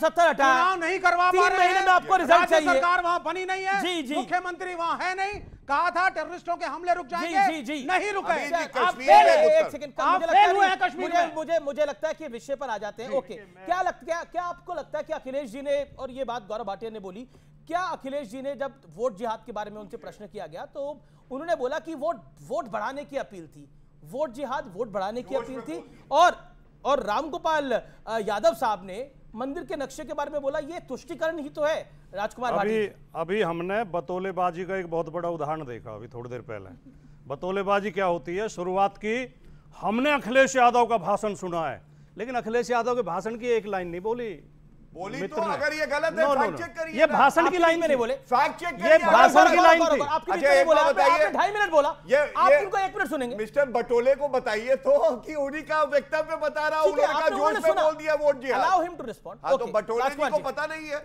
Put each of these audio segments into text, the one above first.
170 हटाया, नहीं करवा पा 3 महीने में आपको रिजल्ट चाहिए। सरकार वहां बनी नहीं है, जी जी, मुख्यमंत्री वहां है नहीं, कहा था टेररिस्टों के हमले रुक जाएंगे, जी जी, नहीं रुके। एक सेकंड, मुझे लगता है कि विषय पर आ जाते हैं। ओके, क्या आपको लगता है कि अखिलेश जी ने, और ये बात गौरव भाटिया ने बोली, क्या अखिलेश जी ने जब वोट जिहाद के बारे में उनसे प्रश्न किया गया तो उन्होंने बोला कि वोट बढ़ाने की अपील थी, वोट जिहाद वोट बढ़ाने की अपील थी, और रामगोपाल यादव साहब ने मंदिर के नक्शे के बारे में बोला ये तुष्टीकरण ही तो है। राजकुमार भाटी, अभी हमने बतौलेबाजी का एक बहुत बड़ा उदाहरण देखा अभी थोड़ी देर पहले। बतौलेबाजी क्या होती है? शुरुआत की, हमने अखिलेश यादव का भाषण सुना है, लेकिन अखिलेश यादव के भाषण की एक लाइन नहीं बोली तो अगर ये गलत है फैक्ट चेक करिए। ये भाषण की लाइन में नहीं बोले, फैक्ट चेक ये भाषण की लाइन थी। अच्छा बताइए, 2.5 मिनट बोला, आप उनको 1 मिनट सुनेंगे। मिस्टर बटोले को बताइए तो कि उन्हीं का वक्तव्य बता रहा हूं, उन्होंने कहा जोश में बोल दिया वोट जिहाद। Allow him to respond. हां, तो बटोले जी को पता नहीं है।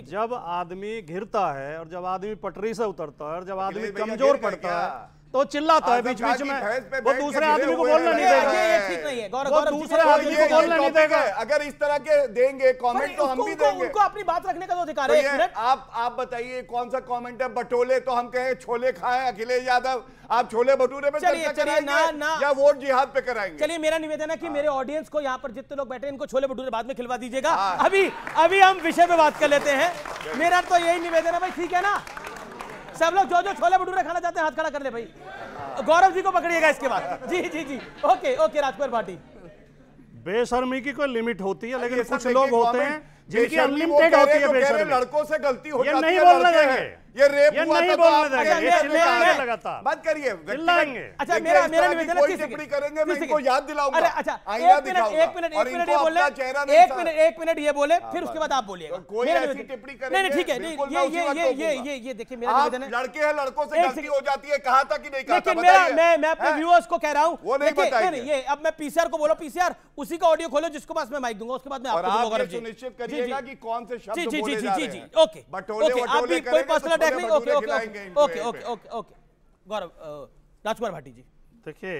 जब आदमी घिरता है और जब आदमी पटरी से उतरता है और जब आदमी कमजोर पड़ता है तो चिल्लाता है बीच बीच में, वो दूसरे आदमी को बोलना नहीं देगा। ये ठीक नहीं है गौरव, दूसरे आदमी को बोलना नहीं देगा। अगर इस तरह के देंगे कमेंट तो हम भी देंगे। उनको अपनी बात रखने का तो अधिकार है। आप बताइए कौन सा कमेंट है? बटोले तो हम कहें छोले खाएं अखिलेश यादव, आप छोले भटूरे पे चर्चा कराएंगे या वोट जिहाद पे कराएंगे? चलिए, मेरा निवेदन है कि मेरे ऑडियंस को, यहाँ पर जितने लोग बैठे हैं, इनको छोले भटूरे बाद में खिलवा दीजिएगा। अभी हम विषय पे बात कर लेते हैं। मेरा तो यही निवेदन है भाई, ठीक है ना? सब लोग जो छोले भटूरे खाना चाहते हैं हाथ खड़ा कर ले भाई। गौरव जी को पकड़िएगा इसके बाद। जी जी जी, ओके ओके। राजकुमार भाटी, बेशर्मी की कोई लिमिट होती है, लेकिन कुछ लोग होते हैं जिनकी अनलिमिटेड होती है बेशर्मी। लड़कों से गलती हो जाती है, नहीं बोलने देंगे, ये रेप ये हुआ नहीं था बोलने तो देंगे, लगातार बात करिए, चिल्लाएंगे। अच्छा, मेरा निवेदन है, टिप्पणी करेंगे, मैं इनको याद दिलाऊंगा। अरे अच्छा, एक मिनट ये बोले, एक मिनट ये बोले, फिर उसके बाद आप बोलिएगा। कोई ऐसी टिप्पणी करेंगे नहीं, ठीक है, ये देखिए मेरा निवेदन है। लड़के हैं, लड़कों से गलती हो जाती है, कहा था कि नहीं कहा था? मैं अपने व्यूअर्स को कह रहा हूं, वो नहीं बताएंगे। ये अब मैं पीसीआर को बोलो, पीसीआर उसी का ऑडियो खोलो जिसको पास मैं माइक दूंगा, उसके बाद मैं आपको आप सुनिश्चित करिएगा कि कौन से शब्द बोले जा रहे हैं। ओके, आप भी कोई पर्सनल अटैक नहीं। Okay okay okay okay okay. Gaurav, Rajkumar Bhati ji, देखिए,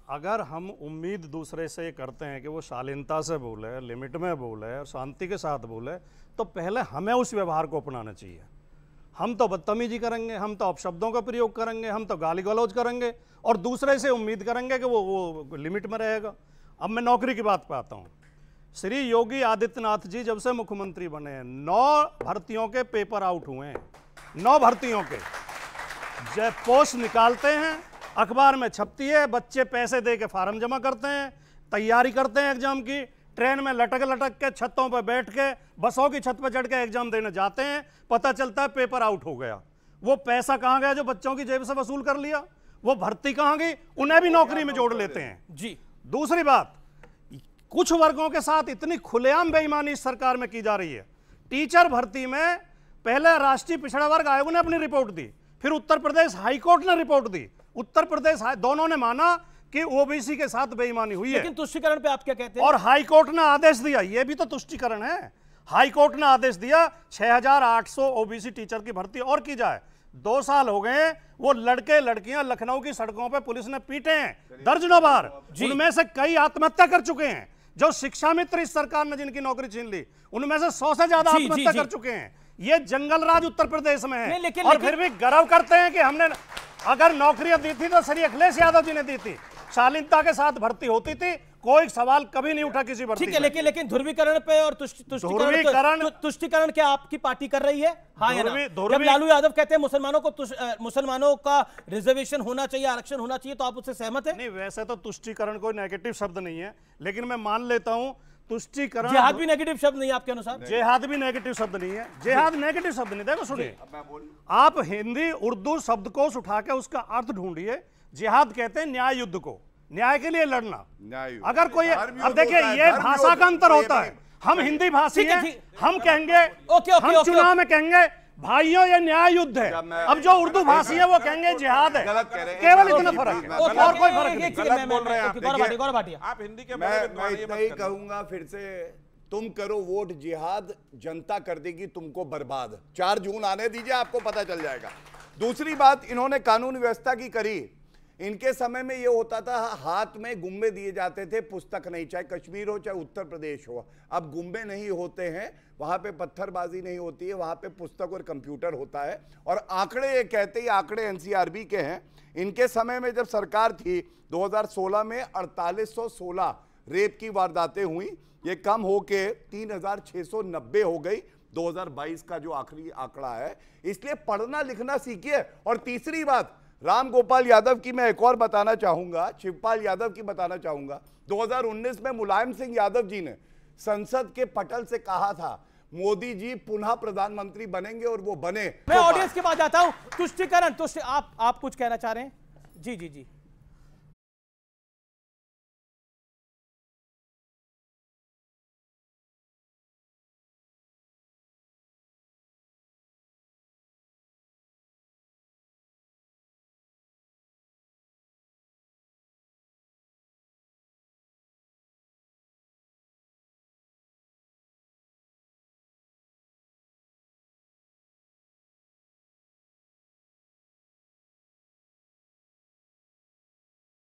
अगर हम उम्मीद दूसरे से करते हैं कि वो शालीनता से बोले, लिमिट में बोले और शांति के साथ बोले, तो पहले हमें उस व्यवहार को अपनाना चाहिए। हम तो बदतमीजी करेंगे, हम तो अपशब्दों का प्रयोग करेंगे, हम तो गाली गलौज करेंगे और दूसरे से उम्मीद करेंगे कि वो लिमिट में रहेगा। अब मैं नौकरी की बात पे आता हूँ। श्री योगी आदित्यनाथ जी जब से मुख्यमंत्री बने हैं, 9 भर्तियों के पेपर आउट हुए हैं। 9 भर्तियों के जब पोस्ट निकालते हैं, अखबार में छपती है, बच्चे पैसे दे के फार्म जमा करते हैं, तैयारी करते हैं एग्जाम की, ट्रेन में लटक लटक के, छतों पर बैठ के, बसों की छत पर चढ़ के एग्जाम देने जाते हैं, पता चलता है पेपर आउट हो गया। वो पैसा कहाँ गया जो बच्चों की जेब से वसूल कर लिया? वो भर्ती कहाँ गई? उन्हें भी नौकरी में जोड़ लेते हैं जी। दूसरी बात, कुछ वर्गों के साथ इतनी खुलेआम बेईमानी इस सरकार में की जा रही है। टीचर भर्ती में पहले राष्ट्रीय पिछड़ा वर्ग आयोग ने अपनी रिपोर्ट दी, फिर उत्तर प्रदेश हाईकोर्ट ने रिपोर्ट दी। उत्तर प्रदेश दोनों ने माना कि ओबीसी के साथ बेईमानी हुई है। लेकिन तुष्टीकरण पे आप क्या कहते हैं? और हाईकोर्ट ने आदेश दिया, यह भी तो तुष्टीकरण है। हाईकोर्ट ने आदेश दिया 6800 ओबीसी टीचर की भर्ती और की जाए। 2 साल हो गए, वो लड़के लड़कियां लखनऊ की सड़कों पे पुलिस ने पीटे हैं दर्जनों बार, उनमें से कई आत्महत्या कर चुके हैं। जो शिक्षा मित्र इस सरकार ने जिनकी नौकरी छीन ली, उनमें से 100 से ज्यादा आत्महत्या कर चुके हैं। ये जंगल राज उत्तर प्रदेश में है। और फिर भी गर्व करते हैं कि हमने अगर नौकरियां दी थी तो श्री अखिलेश यादव जी ने दी थी, शालीनता के साथ भर्ती होती थी, कोई सवाल कभी नहीं उठा किसी भर्ती। ठीक है, लेकिन ध्रुवीकरण पे और तुष्टीकरण क्या आपकी पार्टी कर रही है? हाँ या ना? जब लालू यादव कहते हैं मुसलमानों का रिजर्वेशन होना चाहिए, आरक्षण होना चाहिए, तो आप उससे सहमत है? नहीं, वैसे तो तुष्टीकरण कोई नेगेटिव शब्द नहीं है, लेकिन मैं मान लेता हूं तुष्टीकरण। जिहाद भी नेगेटिव शब्द नहीं है आपके अनुसार? जिहाद भी नेगेटिव शब्द नहीं है। जिहाद नेगेटिव शब्द नहीं। देखो सुनिए, आप हिंदी उर्दू शब्दकोश उठा के उसका अर्थ ढूंढिए। जिहाद कहते हैं न्याय युद्ध को, न्याय के लिए लड़ना। अगर कोई, अब देखिए, ये भाषा का अंतर होता है। हम हिंदी भाषी हैं, हम कहेंगे, हम चुनाव में कहेंगे भाइयों ये न्याय युद्ध है। अब जो उर्दू भाषी है वो कहेंगे जिहाद है। केवल इतना फर्क है और कोई फर्क नहीं। गलत बोल रहे हैं आप हिंदी के मैं इतना ही कहूंगा फिर से, तुम करो वोट जिहाद, जनता कर देगी तुमको बर्बाद। 4 जून आने दीजिए, आपको पता चल जाएगा। दूसरी बात, इन्होंने कानून व्यवस्था की करी, इनके समय में ये होता था, हाथ में गुम्बे दिए जाते थे, पुस्तक नहीं, चाहे कश्मीर हो चाहे उत्तर प्रदेश हो। अब गुम्बे नहीं होते हैं, वहां पे पत्थरबाजी नहीं होती है, वहां पे पुस्तक और कंप्यूटर होता है। और आंकड़े ये कहते हैं, आंकड़े एनसीआरबी के हैं, इनके समय में जब सरकार थी 2016 में 4816 रेप की वारदातें हुई, ये कम होके 3690 हो गई 2022 का जो आखिरी आंकड़ा है। इसलिए पढ़ना लिखना सीखिए। और तीसरी बात, राम गोपाल यादव की मैं एक और बताना चाहूंगा, शिवपाल यादव की बताना चाहूंगा। 2019 में मुलायम सिंह यादव जी ने संसद के पटल से कहा था मोदी जी पुनः प्रधानमंत्री बनेंगे, और वो बने। मैं ऑडियंस के पास जाता हूं। तुष्टिकरण, आप कुछ कहना चाह रहे हैं? जी जी जी।